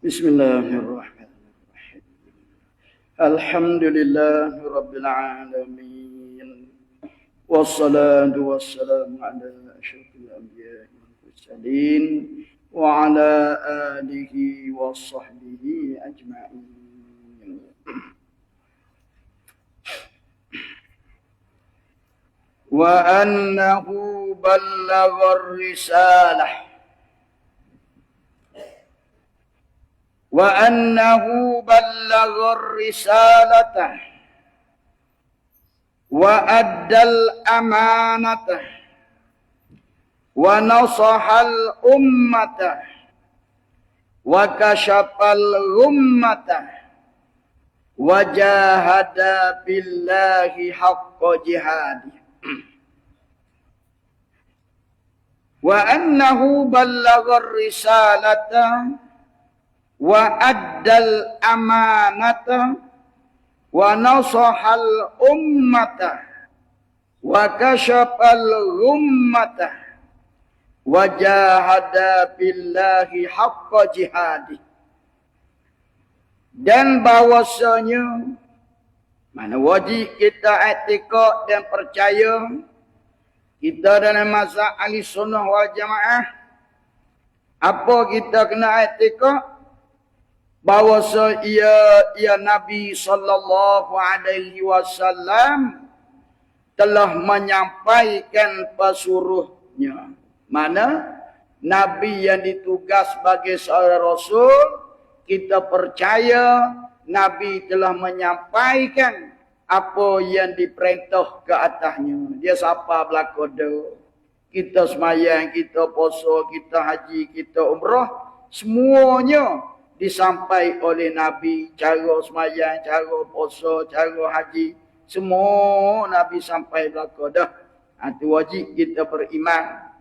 Bismillahirrahmanirrahim. Alhamdulillahi rabbil alamin. Wassalatu wassalamu ala asyrafil anbiya'i wal mursalin wa ala alihi wa sahbihi ajma'in. Wa annahu ballaghar risalah وأنه بلغ الرسالة وأدى الأمانة ونصح الأمة وكشف الغمة وجاهد بالله حق جهاده وأنه بلغ الرسالة وأدى الأمانة ونصح الأمة وكشف الغمة وجاهد بالله حق جهاده. Dan bahwasanya mana wajib kita i'tiqad dan percaya kita dalam mazhab ahli sunnah wal jamaah. Apa kita kena i'tiqad? Bahawa ia Nabi sallallahu alaihi wasallam telah menyampaikan pesuruhnya. Mana Nabi yang ditugas sebagai seorang rasul, kita percaya Nabi telah menyampaikan apa yang diperintah ke atasnya. Dia siapa belaka dia. Kita semayang, kita puasa, kita haji, kita umrah, semuanya disampaikan oleh Nabi. Cara semayang, cara puasa, cara haji, semua Nabi sampai belaka dah. Itu wajib kita beriman.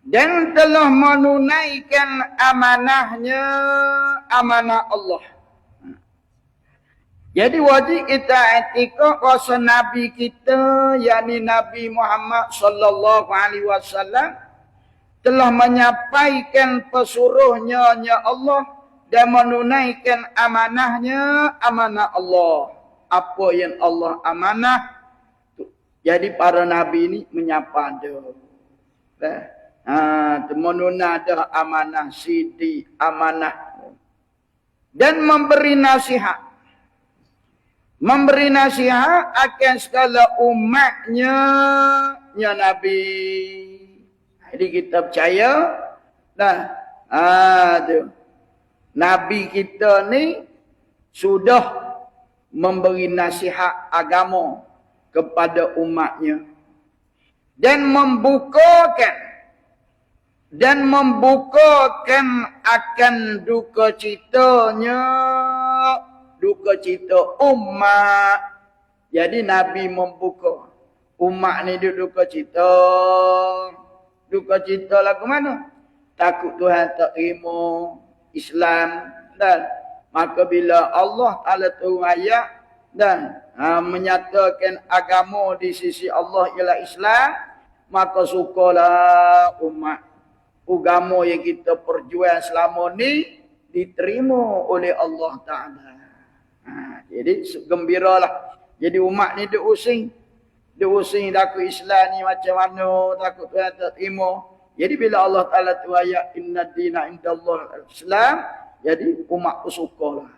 Dan telah menunaikan amanahnya, amanah Allah. Jadi wajib kita i'tiqad rasa Nabi kita, yakni Nabi Muhammad sallallahu alaihi wasallam telah menyampaikan pesuruhnya ya Allah dan menunaikan amanahnya, amanah Allah. Apa yang Allah amanah, jadi para Nabi ini menyapa dia. Menunaikan amanah, sidi, amanah. Dan memberi nasihat. Memberi nasihat akan segala umatnya, ya Nabi. Jadi kita percaya Nabi kita ni sudah memberi nasihat agama kepada umatnya dan membukakan akan duka citanya, duka cita umat. Jadi Nabi membuka umat ni duka cita. Duka cita lah ke mana? Takut Tuhan tak terima Islam. Dan maka bila Allah Ta'ala turun ayat dan menyatakan agama di sisi Allah ialah Islam, maka sukalah umat. Agama yang kita perjuang selama ni diterima oleh Allah Ta'ala. Jadi gembiralah. Jadi umat ni dia using takut Islam ni macam mana, takut Tuhan tak terima. Jadi bila Allah Ta'ala tu ayat inna dina indallah Islam, jadi umat pun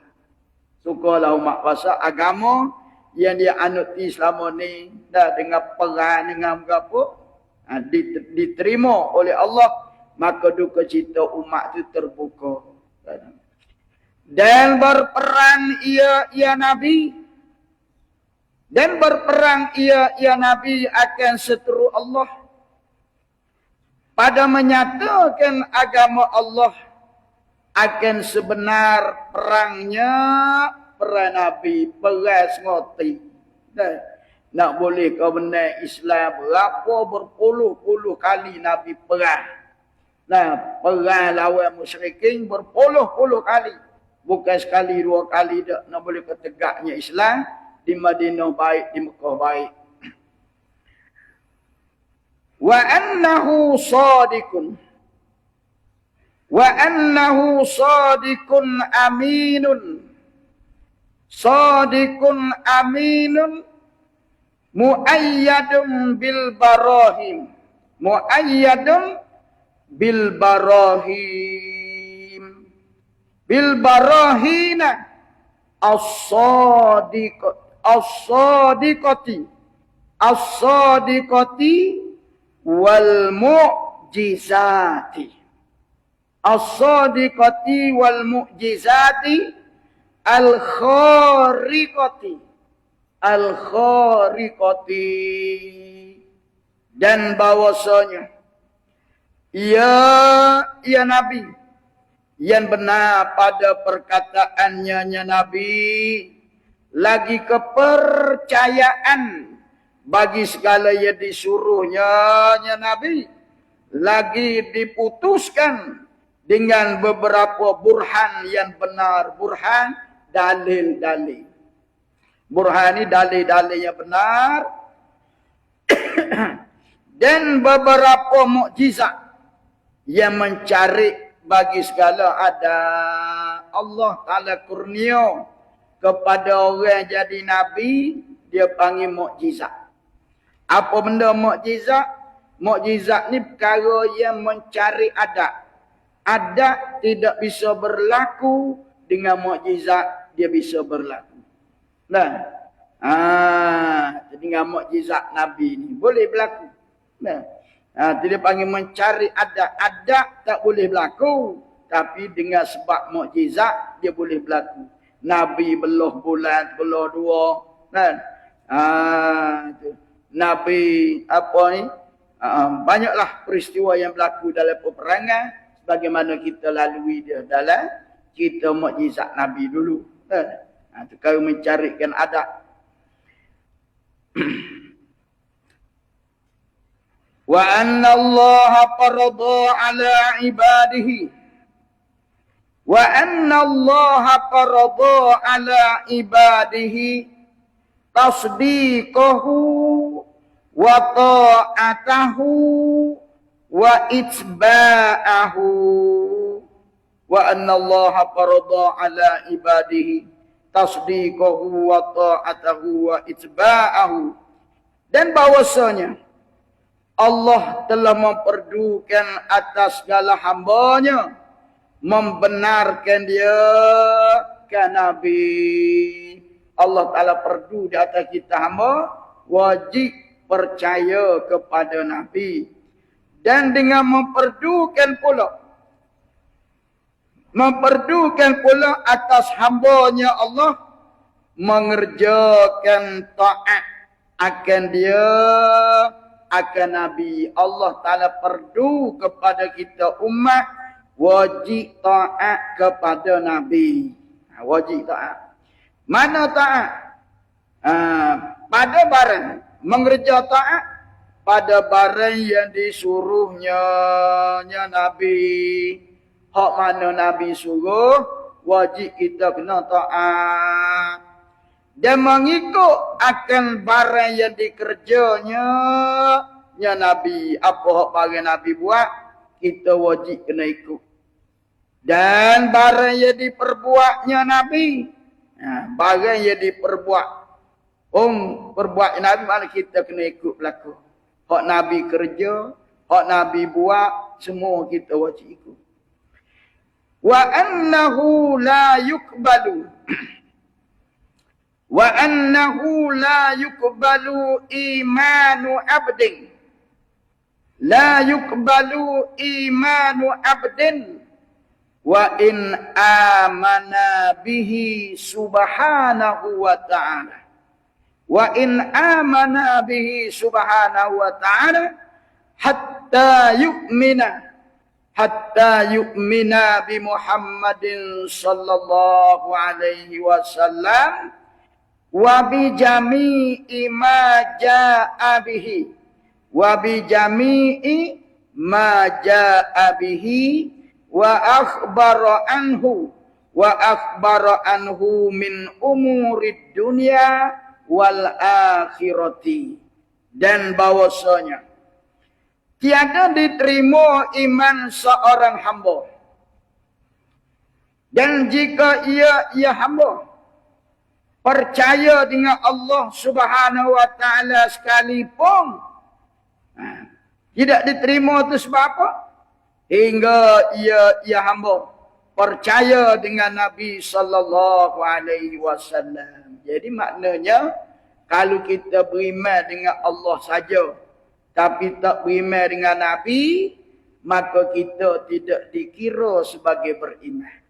sukalah umat pasal agama yang dia anuti selama ni dah dengan perang dengan apa diterima oleh Allah, maka duka cita umat tu terbuka. Dan berperang ia Nabi. Dan berperang ia Nabi akan seteru Allah. Pada menyatakan agama Allah akan sebenar perangnya, perang Nabi, perang sengoti. Nak boleh kau benar Islam berapa berpuluh-puluh kali Nabi perang. Perang lawan musyrikin berpuluh-puluh kali. Bukan sekali, dua kali dak. Nak boleh ketegaknya Islam. Di Madinah baik, di Mekah baik. Wa annahu sadiqun. Wa annahu sadiqun aminun. Sadiqun aminun. Mu'ayyadun bil barahim. Mu'ayyadun bil barahim. Bil barahina. As-sadiqati. As-sadiqati wal mu'jizati. As-sadiqati wal mu'jizati al-khariqati. Al-khariqati. Dan bahwasanya ya Nabi yang benar pada perkataannya Nabi, lagi kepercayaan bagi segala yang disuruhnya Nabi, lagi diputuskan dengan beberapa burhan yang benar. Burhan, dalil-dalil. Burhan ini dalil-dalil yang benar. Dan beberapa mukjizat yang mencari bagi segala ada. Allah Ta'ala kurnia kepada orang jadi Nabi, dia panggil mukjizat. Apa benda mukjizat? Mukjizat ni perkara yang mencari adat. Adat tidak bisa berlaku, dengan mukjizat dia bisa berlaku. Nah, dengan mukjizat Nabi ni boleh berlaku. Nah, dia panggil mencari adat. Adat tak boleh berlaku, tapi dengan sebab mukjizat dia boleh berlaku. Nabi belah bulan, belah dua. Nah, Nabi apa ni? Banyaklah peristiwa yang berlaku dalam peperangan, sebagaimana kita lalui dia dalam cerita mukjizat Nabi dulu. Itu kalau mencarikan adat. Wa anna Allah farada ala ibadihi. Wa anna Allah farada ala ibadihi tasdiqahu wa ta'atahu wa itba'ahu. Wa anna Allah farada ala ibadihi tasdiqahu wa ta'atahu wa itba'ahu. Dan bahwasanya Allah telah memperdukan atas segala hambanya, membenarkan dia ke Nabi. Allah Ta'ala perdu di atas kita hamba, wajib percaya kepada Nabi. Dan dengan memperdukan pula atas hambanya Allah, mengerjakan taat akan dia, akan Nabi. Allah Ta'ala perdu kepada kita umat, wajib taat kepada Nabi. Wajib taat. Mana taat? Pada barang. Mengerja taat pada barang yang disuruhnya Nabi. Hak mana Nabi suruh, wajib kita kena taat. Dan mengikut akan barang yang dikerjanya Nabi. Apa hak barang Nabi buat, kita wajib kena ikut. Dan barang yang diperbuatnya Nabi, barang yang diperbuat, perbuat Nabi, mana kita kena ikut berlaku. Hak Nabi kerja, hak Nabi buat, semua kita wajib ikut. Wa annahu la yuqbalu. Wa annahu la yuqbalu imanu abdin. La yuqbalu imanu abdin. Wa in amana bihi subhanahu wa ta'ala. Wa in amana bihi subhanahu wa ta'ala. Hatta yu'mina bi Muhammadin sallallahu alaihi wasallam. Wa bi jami'i ma ja'a bihi. Wa bi jami'i ma ja'a bihi. Wa akhbara anhu. wa akhbara anhu min umurid dunya wal akhirati. Dan bahwasanya tiada diterima iman seorang hamba. Dan jika ia hamba percaya dengan Allah Subhanahu wa taala sekalipun, tidak diterima itu sebab apa? Hingga ia hamba percaya dengan Nabi sallallahu alaihi wasallam. Jadi maknanya kalau kita beriman dengan Allah saja tapi tak beriman dengan Nabi, maka kita tidak dikira sebagai beriman.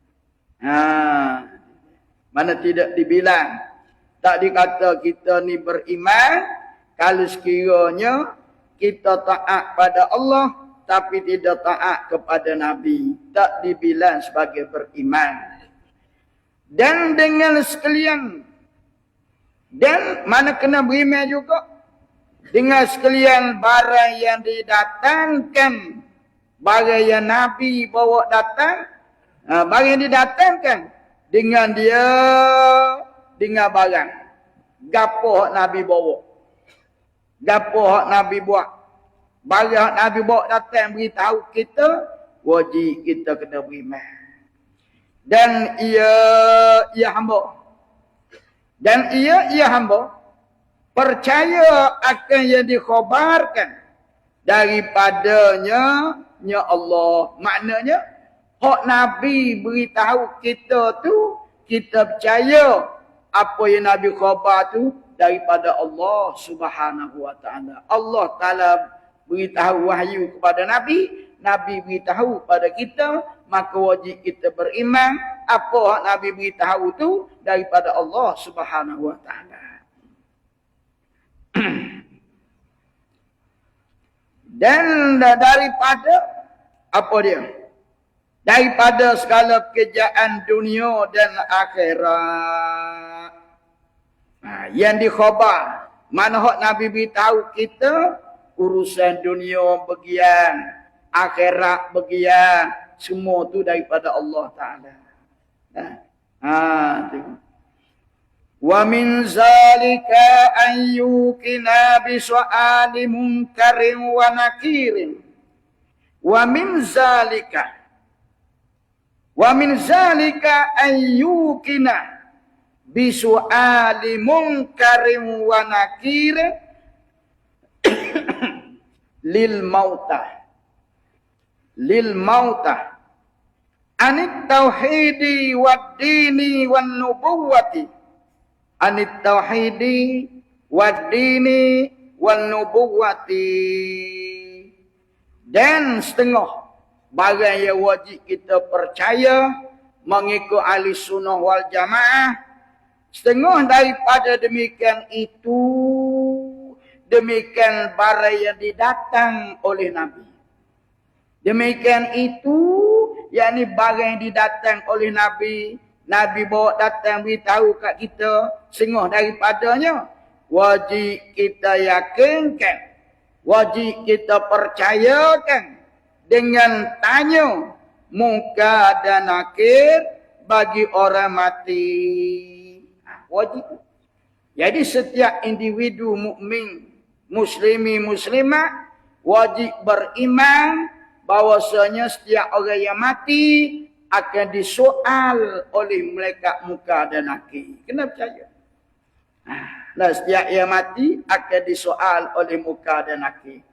Mana tidak dibilang. Tak dikata kita ni beriman kalau sekiranya kita taat pada Allah tapi tidak taat kepada Nabi. Tak dibilang sebagai beriman. Dan dengan sekalian, dan mana kena beriman juga dengan sekalian barang yang didatangkan, barang yang Nabi bawa datang, barang yang didatangkan dengan dia, dengan barang. Gapo hak Nabi bawa, gapo hak Nabi buat, barang hak Nabi bawa datang beritahu kita, wajib kita kena beriman. Dan ia hamba. Dan ia hamba percaya akan yang dikhabarkan daripadanya nya Allah. Maknanya hak Nabi beritahu kita tu, kita percaya apa yang Nabi khabar tu daripada Allah Subhanahu wa taala. Allah Taala beritahu wahyu kepada Nabi, Nabi beritahu pada kita, maka wajib kita beriman apa hak Nabi beritahu tu daripada Allah Subhanahu wa taala. Dan daripada apa dia? Daripada segala pekerjaan dunia dan akhirat. Yang dikhabar, mana hak Nabi beritahu kita, urusan dunia bagian, akhirat bagian, semua tu daripada Allah Taala. Wa min zalika an yuqina bi su'ali munkarin wa nakirin. Wa min zalika an yuqina bi su'ali munkarin wa nakirin lil mautah anit tauhidi wad dini wan nubuwati, anit tauhidi wad dini wan nubuwati. Dan setengah barang yang wajib kita percaya mengikut ahli sunnah wal jamaah, setengah daripada demikian itu, demikian barang yang didatang oleh Nabi. Demikian itu, yakni barang yang didatang oleh Nabi, Nabi bawa datang beritahu kat kita, setengah daripadanya wajib kita yakinkan, wajib kita percayakan dengan tanya munkar dan nakir bagi orang mati. Wajib. Jadi setiap individu mukmin, muslimi muslimat wajib beriman bahwasanya setiap orang yang mati akan disoal oleh malaikat munkar dan nakir. Kena percaya. Nah, setiap yang mati akan disoal oleh munkar dan nakir.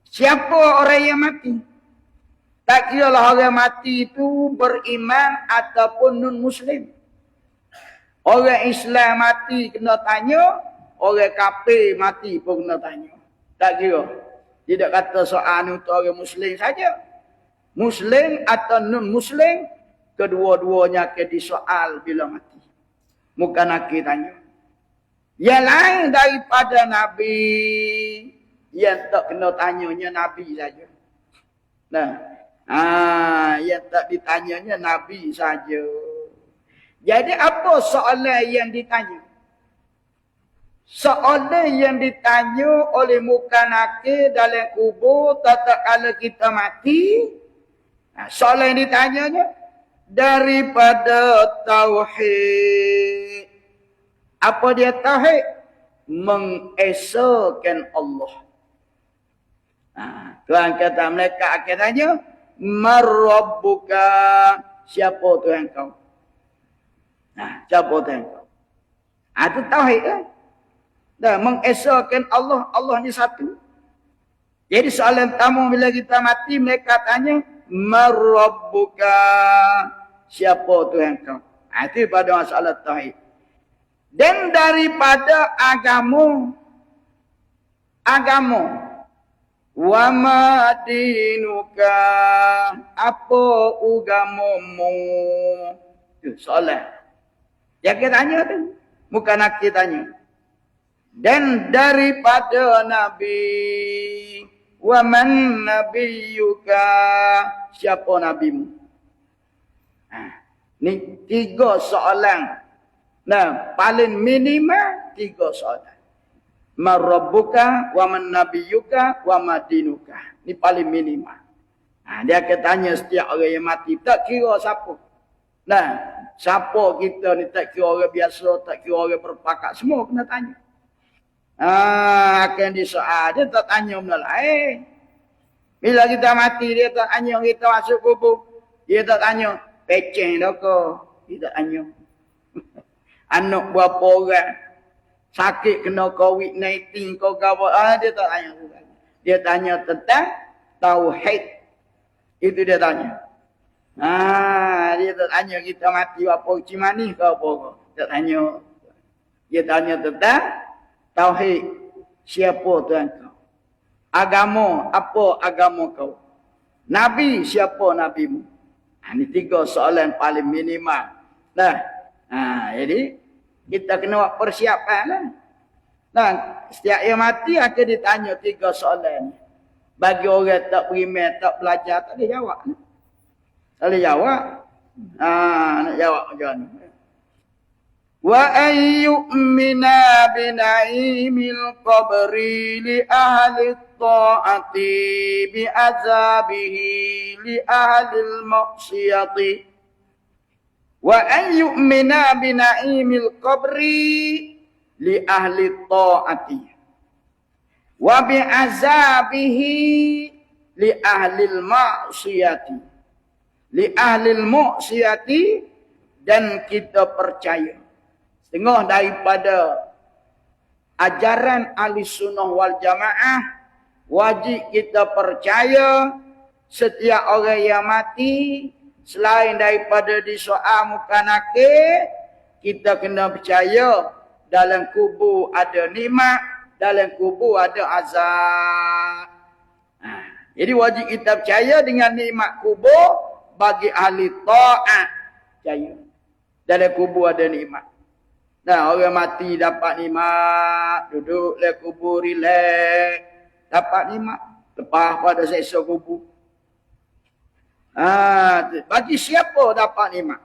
Siapa orang yang mati? Tak kira lah orang mati itu beriman ataupun non-muslim. Orang Islam mati kena tanya, orang kafir mati pun kena tanya. Tak kira. Tidak kata soal untuk orang Muslim saja. Muslim atau non-Muslim, kedua-duanya akan disoal bila mati. Muka nakir tanya. Yang lain daripada Nabi, yang tak kena tanyanya Nabi saja. Yang tak ditanyanya Nabi saja. Jadi apa soalan yang ditanya? Soalan yang ditanya oleh muka nakir dalam kubur tatkala kita mati, Soalan yang ditanyanya daripada tauhid. Apa dia tauhid? Mengesahkan Allah. Tuhan kata mereka akan tanya, Marrabbuka, siapa Tuhan kau? Siapa Tuhan kau? Itu tauhid kan? Mengesahkan Allah, Allah ni satu. Jadi soalan pertama bila kita mati, mereka tanya, Marrabbuka, siapa Tuhan kau? Itu pada masalah tauhid. Dan daripada agama, wa ma dinuka, apa agamamu? Itu soalan. Dia kita tanya tu, bukan nak kita tanya. Dan daripada Nabi, wa man nabiyuka, siapa nabimu? Ni 3 soalan. Paling minimal 3 soalan. Man rabbuka, wa man nabiyuka, wa ma dinuka. Ni paling minimal. Dia akan tanya setiap orang yang mati. Tak kira siapa. Siapa kita ni, tak kira orang biasa, tak kira orang berpakat. Semua kena tanya. Akan disoal. Dia tak tanya benda lain. Bila kita mati, dia tak tanya kita masuk kubur. Dia tak tanya, peceng dah kau. Dia tak tanya. Anak berapa orang. Sakit kena COVID-19 kau apa. Dia tak tanya. Dia tanya tentang tauhid. Itu dia tanya. Dia tak tanya kita mati apa cimani kau apa. Dia tanya. Dia tanya tentang tauhid. Siapa Tuhan kau? Agama, apa agama kau? Nabi, siapa nabimu? Ini 3 soalan paling minimal. Jadi kita kena buat persiapan setiap yang mati akan ditanya 3 soalan. Bagi orang tak beriman, tak belajar, tak boleh jawab. Tak boleh jawab. Nak jawab macam mana? Wa ayyu'mina bina'imil qabri li ahli ta'ati bi azabihi li ahli al-maksiyati. Wa ayyu'mina bina'imil qabri li ahli ta'ati. Wa bi'azabihi li ahli al-maksiyati. Li ahli al-maksiyati, dan kita percaya. Setengah daripada ajaran ahli sunnah wal jamaah, wajib kita percaya setiap orang yang mati, selain daripada disoal muka nakir, kita kena percaya dalam kubur ada nikmat, dalam kubur ada azab. Jadi wajib kita percaya dengan nikmat kubur bagi ahli ta'at. Percaya. Dalam kubur ada nikmat. Orang mati dapat nikmat, duduk dalam kubur relax, dapat nikmat. Lepas pada seksa kubur. Bagi siapa dapat nikmat?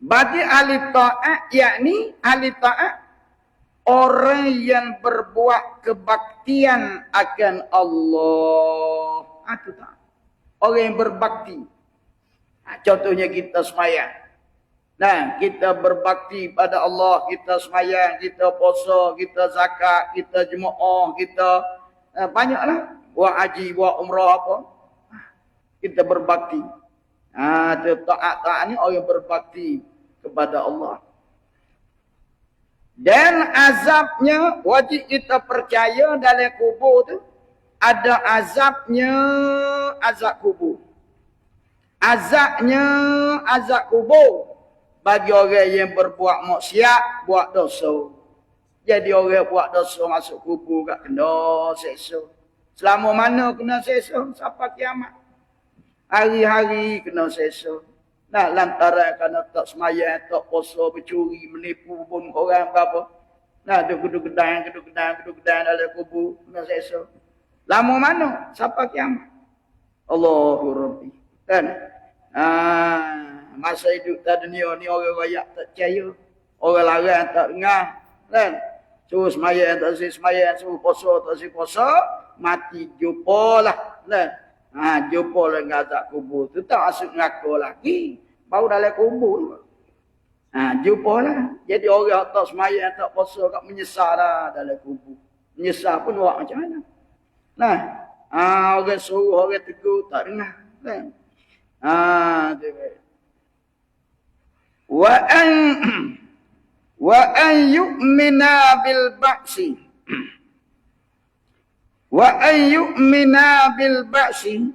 Bagi ahli ta'at, yakni ahli ta'at, orang yang berbuat kebaktian akan Allah. Itu tak. Orang yang berbakti. Contohnya kita sembahyang. Kita berbakti pada Allah, kita sembahyang, kita puasa, kita zakat, kita jemaah, kita banyaklah buat haji, buat umrah apa. Kita berbakti. Taat ni orang yang berbakti kepada Allah. Dan azabnya wajib kita percaya dalam kubur tu ada azabnya, azab kubur. Azabnya azab kubur bagi orang yang berbuat maksiat, buat dosa. Jadi orang buat dosa masuk kubur tak kena seksa. Selama mana kena seksa? Sampai kiamat. Hari-hari kena seksa. Lantaran kerana tak semayang, tak puasa, bercuri, menipu pun orang apa. Duduk-gedang dalam kubur, kena seksa. Lama mana? Sampai kiamat. Allahu Rabbi. Kan? Masa hidup tak dunia ni orang rakyat tak percaya. Orang larang tak dengar. Kan? Suruh semayang tak si semayang, suruh puasa tak si puasa. Mati jumpalah. Kan? Jumpa dengan azab kubur tu tak masuk neraka lagi. Baru dalam kubur. Jumpa lah. Jadi orang tak semayang, tak puasa, tak menyesal dah dalam kubur. Menyesal pun buat macam mana. Nah, orang suruh, orang tegur, tak dengar. Wa an yu'mina bil ba'si. Wa an yu'mina bil ba'si.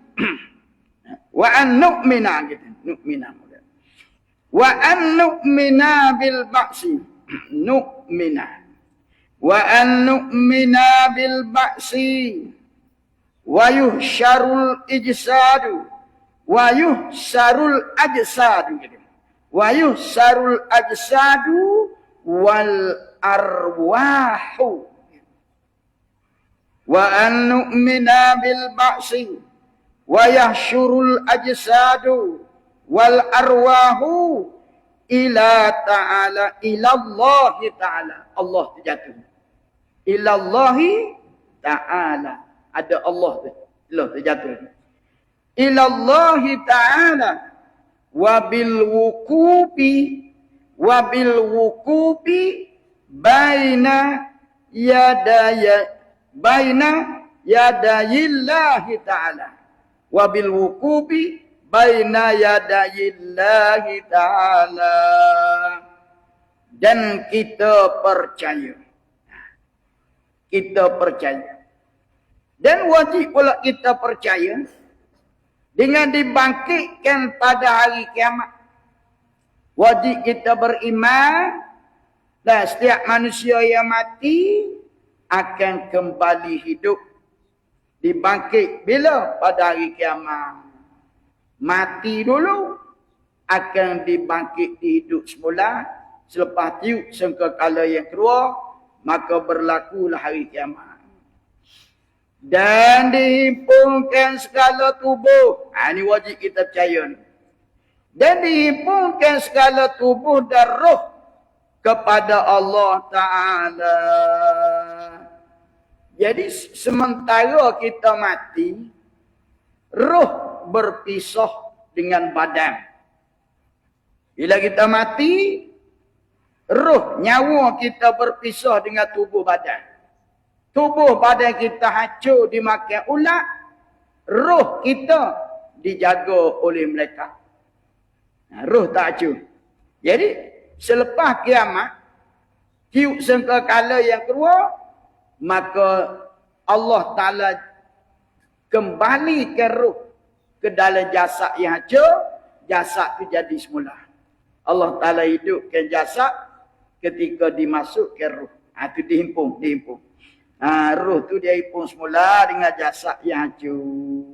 Wa an nu'mina gitu. Nu'mina. Wa an nu'mina bil ba'si. Nu'mina. Wa an nu'mina bil ba'si. Wa yuhsyarul ijsadu. Wa yuhsyarul ajsadu gitu. Wa yuhsyarul ajsadu wal arwahu. Wa an nu'mina bil ba'si wa yahsyurul ajsadu wal arwahu ila ta'ala ila Allah ta'ala. Allah terjatuh. Ila Allah ta'ala. Ada Allah tu. Allah terjatuh. Ila Allah ta'ala wa bil wukubi baina yadayillahi ta'ala wa bil wukubi baina yadayillahi ta'ala. Dan kita percaya dan wajib pula kita percaya dengan dibangkitkan pada hari kiamat. Wajib kita beriman dan setiap manusia yang mati akan kembali hidup. Dibangkit bila? Pada hari kiamat. Mati dulu, akan dibangkit dihidup semula. Selepas tiup sangkakala yang kedua, maka berlakulah hari kiamat. Dan dihimpunkan segala tubuh. Ini wajib kita percaya. Dan dihimpunkan segala tubuh dan roh kepada Allah Ta'ala. Jadi sementara kita mati, roh berpisah dengan badan. Bila kita mati, roh, nyawa kita berpisah dengan tubuh badan. Tubuh badan kita hancur dimakan ulat, roh kita dijaga oleh malaikat. Roh tak hancur. Jadi selepas kiamat, tiup sangkakala yang kedua, maka Allah Ta'ala kembalikan roh ke dalam jasad yang hancur, jasad itu jadi semula. Allah Ta'ala hidupkan jasad ketika dimasukkan roh. Itu dihimpun. Roh tu dia himpun semula dengan jasad yang hancur.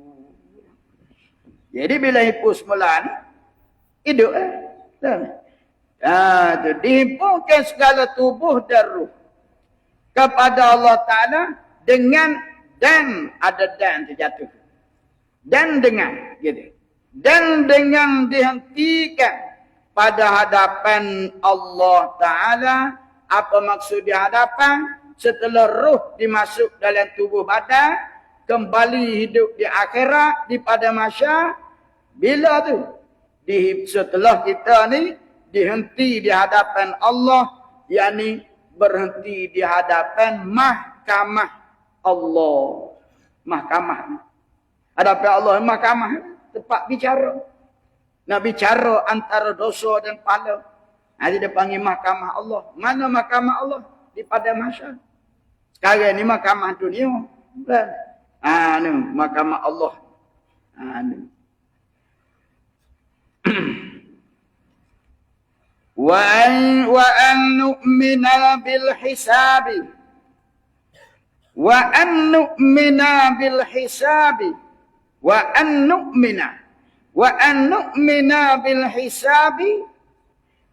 Jadi bila himpun semula ni, hidup tu dihimpunkan segala tubuh dan roh kepada Allah Ta'ala dengan dan ada dan terjatuh. Dan dengan gitu. Dan dengan dihentikan pada hadapan Allah Ta'ala. Apa maksud di hadapan? Setelah roh dimasuk dalam tubuh badan, kembali hidup di akhirat, di pada mahsyar. Bila tu? Setelah kita ni dihenti di hadapan Allah, yakni berhenti di hadapan mahkamah Allah. Mahkamah. Hadapan Allah, mahkamah. Tempat bicara. Nak bicara antara dosa dan pahala. Nanti dia panggil mahkamah Allah. Mana mahkamah Allah? Di pada mahsyar. Sekarang ni mahkamah dunia. Ni mahkamah Allah. Ni. Wa an nu'mina bil hisabi. Wa an nu'mina bil hisabi. Wa an nu'mina. Wa an nu'mina bil hisabi.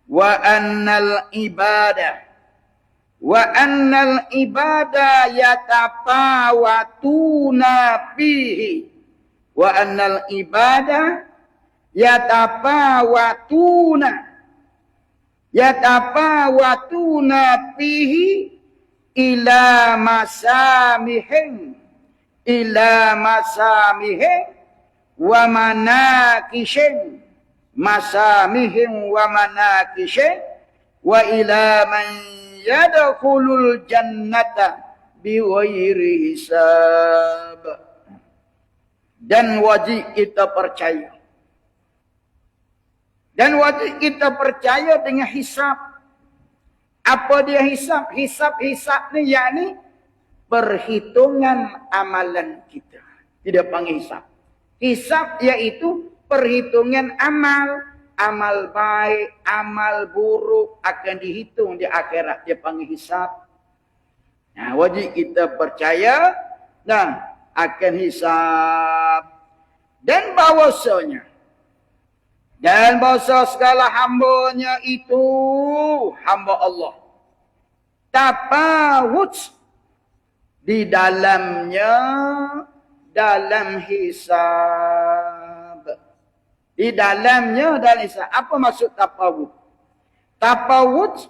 Wa annal ibadah. Wa annal ibadah yatafawatuna fihi. Wa annal ibadah yatafawatuna fihi ila masamihin wa manakishin masamihim wa manakishin wa ila man yadkhulul jannata bighairi hisab. Dan wajib kita percaya. Dan wajib kita percaya dengan hisab. Apa dia hisab? Hisab ni yakni perhitungan amalan kita. Tidak panggil hisab. Hisab iaitu perhitungan amal. Amal baik, amal buruk akan dihitung di akhirat. Dia panggil hisab. Nah, wajib kita percaya dan akan hisab. Dan bahawasanya. Dan bahasa segala hambanya itu hamba Allah. Tafawut di dalamnya dalam hisab. Di dalamnya dalam hisab. Apa maksud tafawut? Tafawut.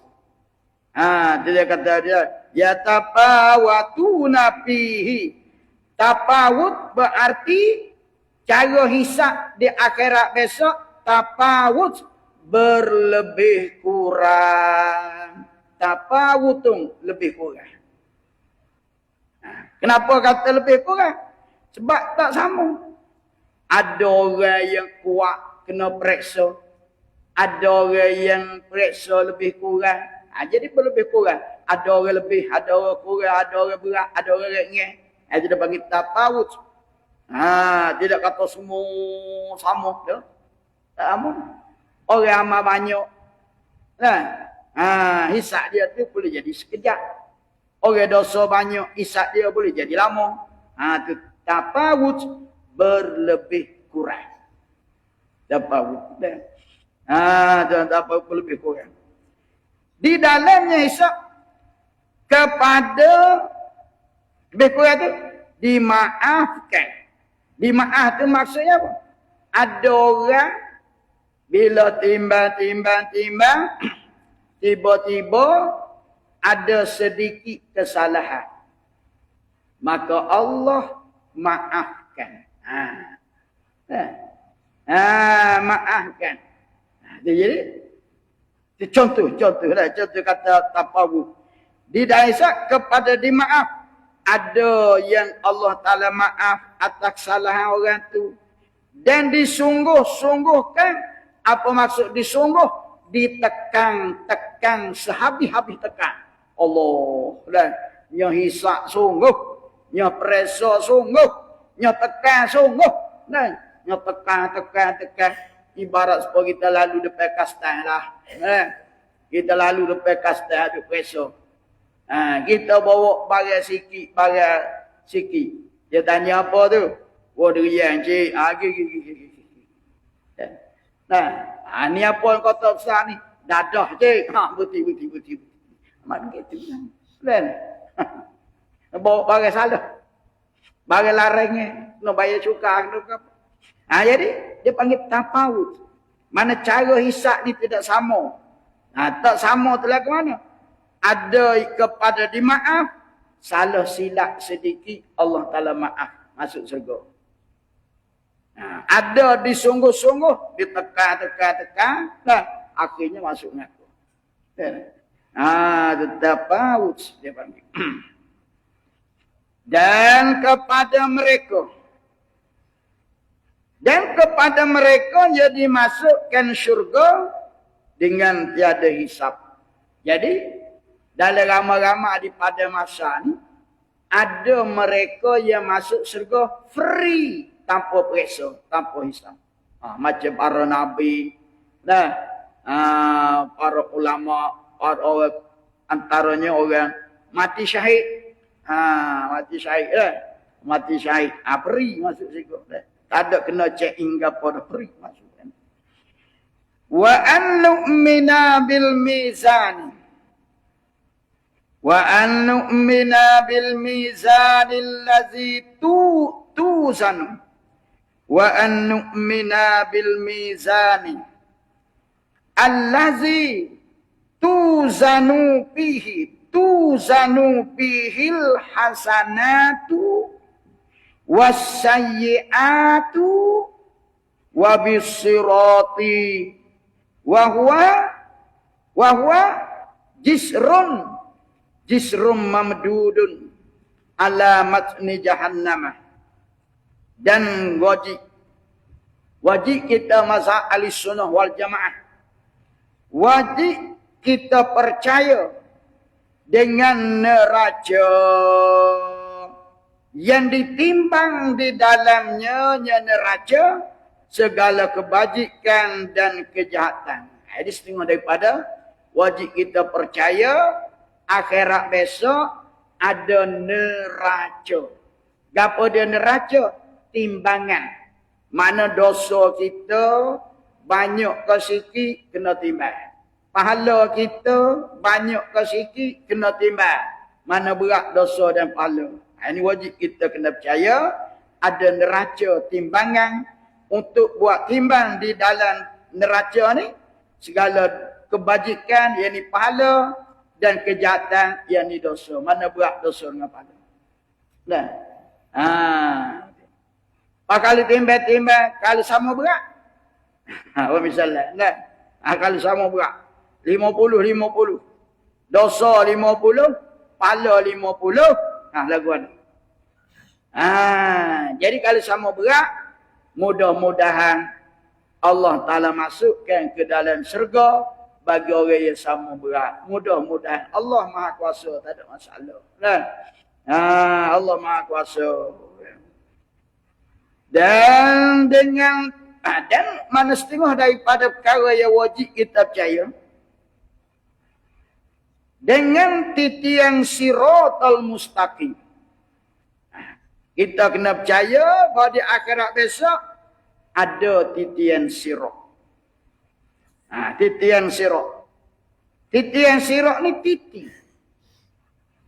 Dia kata dia. Ya tafawatuna fihi. Tafawut berarti cara hisab di akhirat besok. Tafawut berlebih kurang. Tafawutun lebih kurang. Kenapa kata lebih kurang? Sebab tak sama. Ada orang yang kuat kena periksa. Ada orang yang periksa lebih kurang. Jadi berlebih kurang. Ada orang lebih, ada orang kurang, ada orang berat, ada orang ringan. Jadi dia bagi tafawut. Tidak kata semua sama. Tak sama. Orang amal banyak. Hisab dia tu boleh jadi sekejap. Orang dosa banyak, hisab dia boleh jadi lama. Tu tafawut berlebih kurang. Tafawut. Tafawut berlebih kurang. Di dalamnya hisab kepada lebih kurang tu dimaafkan. Dimaaf tu maksudnya apa? Ada orang bila timbang, tiba-tiba ada sedikit kesalahan. Maka Allah maafkan. Maafkan. Jadi, contoh kata tafawut. Di dalam kepada dimaaf. Ada yang Allah Ta'ala maaf atas kesalahan orang tu. Dan disungguh-sungguhkan. Apa maksud disungguh? Ditekan sehabis-habis tekan. Allah. Nya hisab sungguh. Nya peresa sungguh. Nya tekan sungguh. Nya tekan. Ibarat supaya kita lalu depan kastan lah. Kita lalu depan kastan ada peresa. Kita bawa barang sikit. Dia tanya apa tu? Durian cik. Ni apa yang kata besar ni? Dadah cik. Buti. Mak gitu kan. Bawa barang salah. Barang larangnya. Kena bayar cukai. Jadi dia panggil tafawut. Mana cara hisab ni tidak sama. Tak sama tu lah ke mana? Ada kepada dimaaf, salah silap sedikit, Allah Ta'ala maaf, masuk surga. Ada disungguh-sungguh, ditekan, akhirnya masuk neraka. Tafawut dia panggil. Dan kepada mereka yang dimasukkan syurga dengan tiada hisab. Jadi dalam ramai-ramai pada masa ni, ada mereka yang masuk syurga free, tanpa periksa, tanpa hisab. Macam para nabi, para ulama, orang antaranya orang mati syahid. Mati syahid. Free masuk syurga. Tak ada kena check in ke apa, free masuk. Wa an nu'mina bil mizani. Wa an nu'mina bil mizanil ladzi tuzanu. Wa an nu'mina bil mizani allazi tuzanu bihil hasanatu wassayyi'atu wa bisirati wa huwa jisrun mamdudun ala matni jahannamah. Dan wajib kita mazhab Ahlussunnah wal Jamaah, wajib kita percaya dengan neraca yang ditimbang di dalamnya neraca segala kebajikan dan kejahatan. Ini setengah daripada wajib kita percaya akhirat besok ada neraca. Gapo dia neraca? Timbangan. Mana dosa kita banyak ke sikit kena timbang. Pahala kita banyak ke sikit kena timbang. Mana berat dosa dan pahala. Ini wajib kita kena percaya ada neraca timbangan untuk buat timbang di dalam neraca ni segala kebajikan yang ni pahala dan kejahatan yang ni dosa. Mana berat dosa dengan pahala. Nah. Kalau timbang-timbang kalau sama berat. Misalnya, nah. Kalau sama berat 50. Dosa 50, pahala 50. Lagu ni. Jadi kalau sama berat, mudah-mudahan Allah Ta'ala masukkan ke dalam syurga bagi orang yang sama berat. Mudah-mudahan Allah Maha Kuasa, tak ada masalah. Nah. Allah Maha Kuasa. Dan dengan dan mana setengah daripada perkara yang wajib kita percaya dengan titian siratal mustaqim. Kita kena percaya bahawa di akhirat besok ada titian sirat. Titian sirat. Titian sirat ni titi.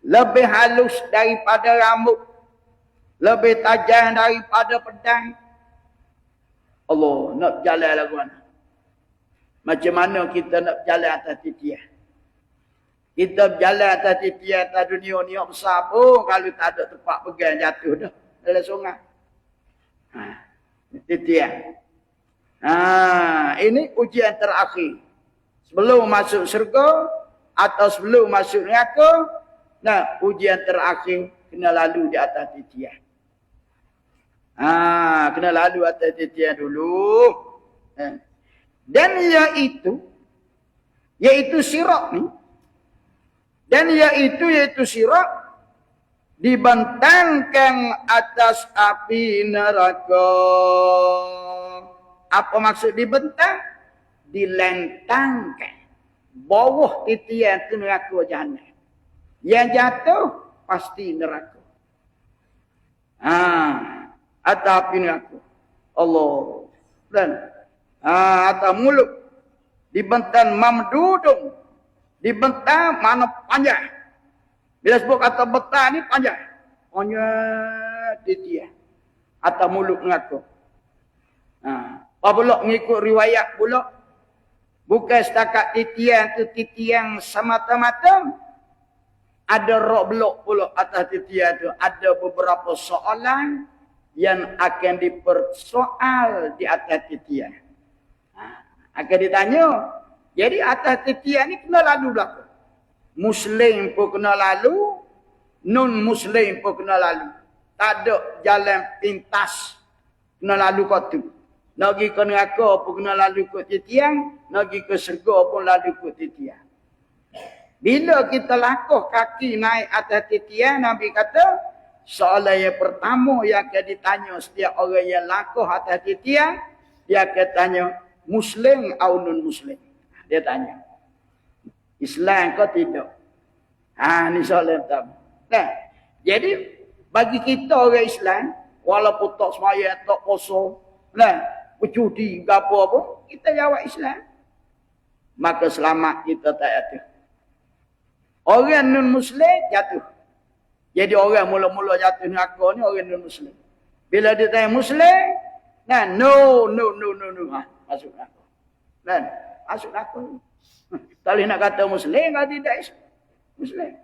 Lebih halus daripada rambut. Lebih tajam daripada pedang. Allah, nak berjalan lagu mana? Macam mana kita nak berjalan atas titian? Kita berjalan atas titian atas dunia ni yang besar pun kalau tak ada tempat pegang jatuh dah. Dalam sungai. Titian. Ini ujian terakhir. Sebelum masuk syurga atau sebelum masuk neraka, ujian terakhir kena lalu di atas titian. Kena lalu atas titian dulu. Dan iaitu sirat ni. Dan iaitu sirat dibentangkan atas api neraka. Apa maksud dibentang? Dilentangkan. Bawah titian tu neraka jahannam. Yang jatuh pasti neraka. Atau api neraka. Allah. Dan atau mulut dibentang mamdudung. Dibentang mana panjang. Bila sebut kata betang ni panjang. Panjang titian. Atau mulut neraka. Apabila mengikut riwayat pula. Bukan setakat titian tu titian semata-mata. Ada rok belok pula atas titian tu. Ada beberapa soalan yang akan dipersoal di atas titian. Akan ditanya. Jadi atas titian ni kena lalu belakang. Muslim pun kena lalu. Non-Muslim pun kena lalu. Tak ada jalan pintas. Kena lalu kau tu. Nak pergi ke neraka pun kena lalu ke titian. Nak pergi ke syurga pun lalu ke titian. Bila kita langkah kaki naik atas titian, Nabi kata, soalan yang pertama yang akan ditanya setiap orang yang langkah atas titian, dia akan tanya, Muslim atau non-Muslim? Dia tanya. Islam kau tidak? Ni soalan pertama. Jadi, bagi kita orang Islam, walaupun tak sembahyang, tak puasa, berjudi, apa-apa, kita jawab Islam. Maka selamat kita tak jatuh. Orang non-Muslim jatuh. Jadi orang mula-mula jatuh neraka ni orang non-Muslim. Bila dia tanya Muslim, no. Masuk neraka. Masuk neraka. Tak boleh nak kata Muslim kalau tidak Muslim.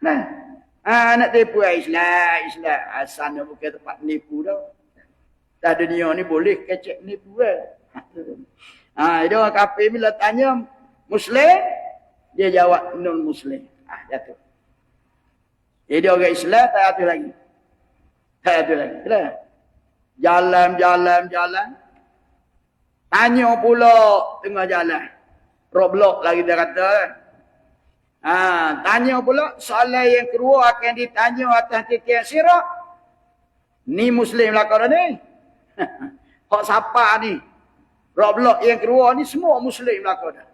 Nak tipu Islam. Asalnya bukan tempat nipu dah. dah dunia ni boleh kecek ni pula. Dia orang kafir bila tanya Muslim, dia jawab non-Muslim. Jatuh. Jadi orang Islam tak jatuh lagi. Tak jatuh lagi. Jalan. Tanya pula tengah jalan. Roadblock lagi dia kata. Tanya pula soalan yang kedua akan ditanya atas titik sirat. Ni Muslim lah kau ni. Hak siapa ni? Roadblock yang kedua ni semua Muslim lah kau dah.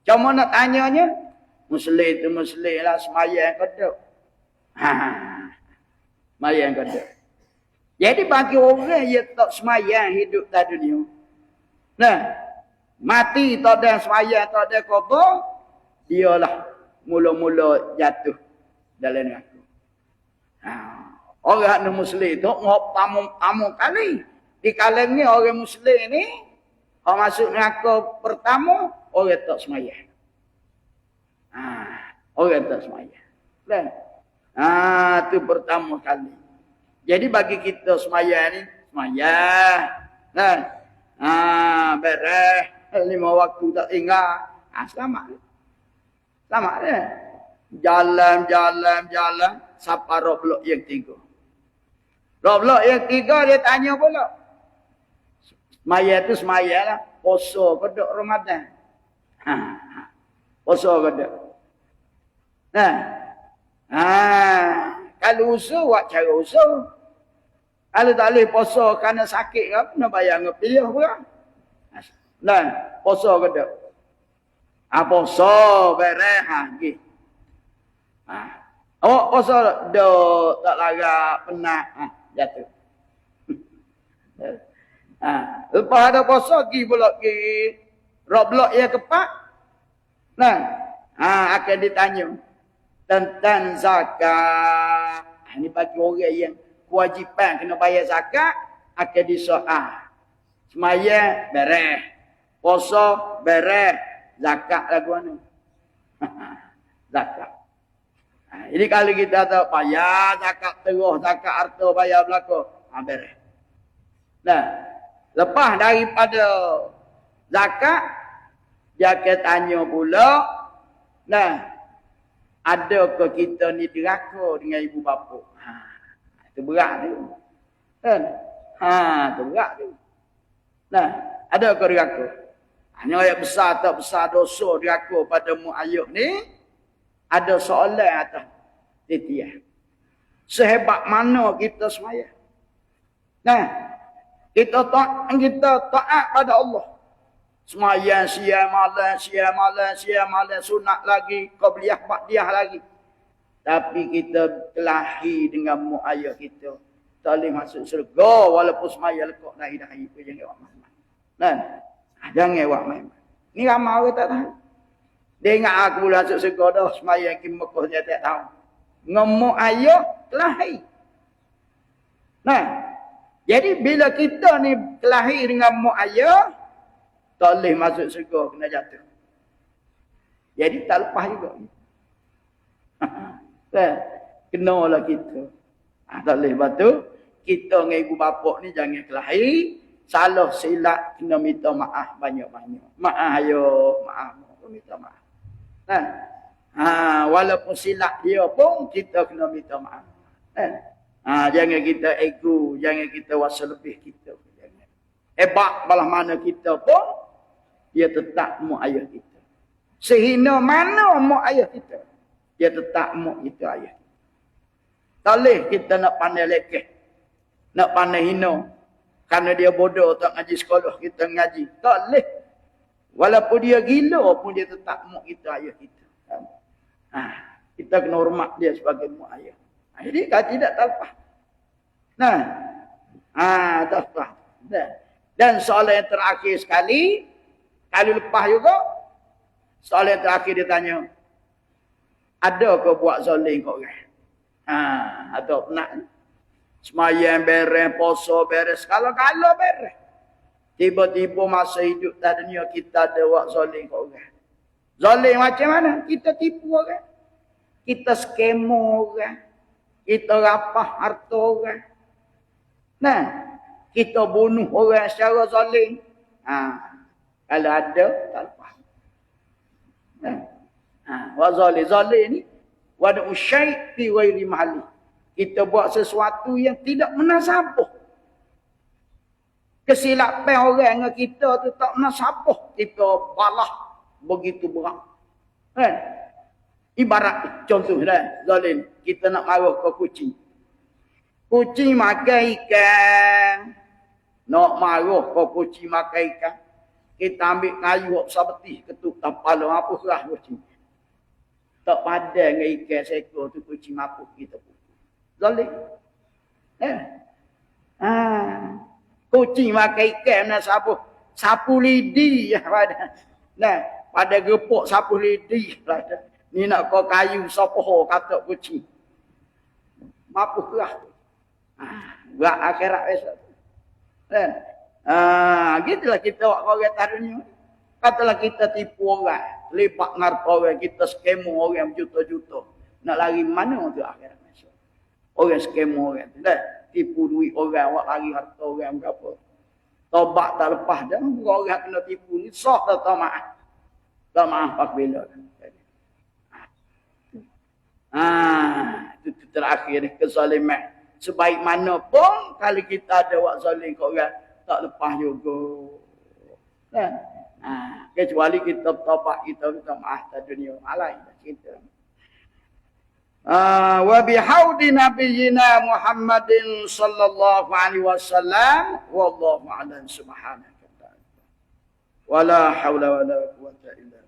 Cuma nak tanyanya, Muslim tu Muslim lah semayang kedok. Semayang kedok. Jadi bagi orang yang tak semayang hidup di dunia. Nah, mati tak ada semayang, tak ada kubur, dialah mula-mula jatuh dalam neraka. Orang non-Muslim tu ngop tamu kali. Di kalangan ni orang Muslim ni, orang masuk neraka pertama, orang tak semayang. Orang tak semayang. Tu pertama kali. Jadi bagi kita semayang ni, semayang. Beres. 5 waktu tak tinggal. Selamat. Selamat dia. Jalan. Sampai roblok yang 3. Roblok yang 3 dia tanya pula. Semayang tu semayang lah. Poso kedok Ramadan. Poso kedok. Kalau usul, buat cara usul. Kalau tak boleh poso kerana sakit ke apa, nak bayar dengan pilih pula. Poso ke tak? Poso, beres, pergi. Awak poso tak larang, penat, jatuh. Lepas ada poso, pergi pula pergi roadblock yang keempat. Akan ditanya tentang zakat. Ini bagi orang yang kewajipan kena bayar zakat, akan disoal. Semayang beres, puasa beres, zakat lagu mana? Zakat. Jadi kalau kita tak bayar zakat terus, zakat harta bayar belaka, beres. Lepas daripada zakat, dia akan tanya pula, adakah kita ni deraka dengan ibu bapa? Itu berat tu. Kan? Itu berat tu. Adakah deraka? Hanya ayat besar tak besar dosa deraka pada mu ayuh ni, ada soalan atas titiah. Sehebat mana kita semayang? Kita taat pada Allah. Semayang siang malam, sunat lagi, qabliyah ba'diyah lagi. Tapi kita kelahi dengan mu ayah kita. Tak boleh masuk syurga walaupun semayang lekuk dahi-dahi tu jangan awak main. Jangan awak main. Ni ramai orang tak tahu. Dia ingat aku masuk syurga dah semayang ke Mekah dia tak tahu. Ngemu ayah kelahi. Jadi bila kita ni kelahi dengan mu ayah, tak boleh masuk syurga, kena jatuh. Jadi tak lepas juga. Kenalah kita. Tak boleh. Lepas tu, kita dengan ibu bapa ni jangan kelahi. Salah silap, kena minta maaf banyak-banyak. Maaf ayo, maaf. Minta maaf. Walaupun silap dia pun, kita kena minta maaf. Jangan kita ego, jangan kita wasa lebih kita. Hebat balah mana kita pun, dia tetap mu ayah kita. Sehina mana mu ayah kita, dia tetap mu kita ayah. Tak boleh kita nak pandai lekeh, nak pandai hina. Kerana dia bodoh tak ngaji sekolah, kita ngaji. Tak boleh. Walaupun dia gila pun dia tetap mu kita ayah kita. Kita kena hormat dia sebagai mu ayah. Jadi tidak terlepas. Terlepas. Dan soalan yang terakhir sekali, kalau lepas juga, soalan yang terakhir dia tanya, ada ke buat zalim kau orang? Atau pernah semayang beres, poso beres, kalau beres. Tiba-tiba masa hidup tak dunia kita ada buat zalim kau orang. Zalim macam mana? Kita tipu orang. Kita skema orang. Kita rapah harta orang. kita bunuh orang secara zalim. Kalau ada, tak lepas. Wa zalim ni wada usyai' fi ghairi mahalli. Kita buat sesuatu yang tidak menasabah. Kesilapan orang dengan kita tu tak menasabah. Kita balah begitu berat. Kan? Ibarat contoh dah, zalim. Kita nak marah ke kucing. Kucing makan ikan. Nak marah ke kucing makan ikan. Kita ambil kayu besar betih, ketuk kepala apa serah kucing. Tak padan dengan ikan seekor tu kucing mapuh kita pun. Zalim. Kucing makan ikan nak sapu lidi pada. Nah, pada gepuk sapu lidi pada. Ni nak kau kayu sopoh kata kucing. Mapuh kerah. Buat akhirat besok. Kan? Gitulah kita buat orang atas dunia. Katalah kita tipu orang, lepak ngarpa orang, kita skema orang berjuta-juta. Nak lari mana untuk akhirat besok? Orang skema orang tu dah. Tipu duit orang, awak lari harta orang berapa. Tobat tak lepas dah. Orang kena tipu ni, sah tak maaf. Tak maaf pak bila. Itu terakhir ni, kezaliman. Sebaik mana pun, kalau kita ada buat zalim ke orang, tak lepas juga. Kan? Kecuali kita bertobat, kita minta maaf tak dunia. Alai kita. Wa bihaudi nabiyyina Muhammadin sallallahu alaihi wasallam wallahu a'lam subhanaka. Wala haula wala quwwata illa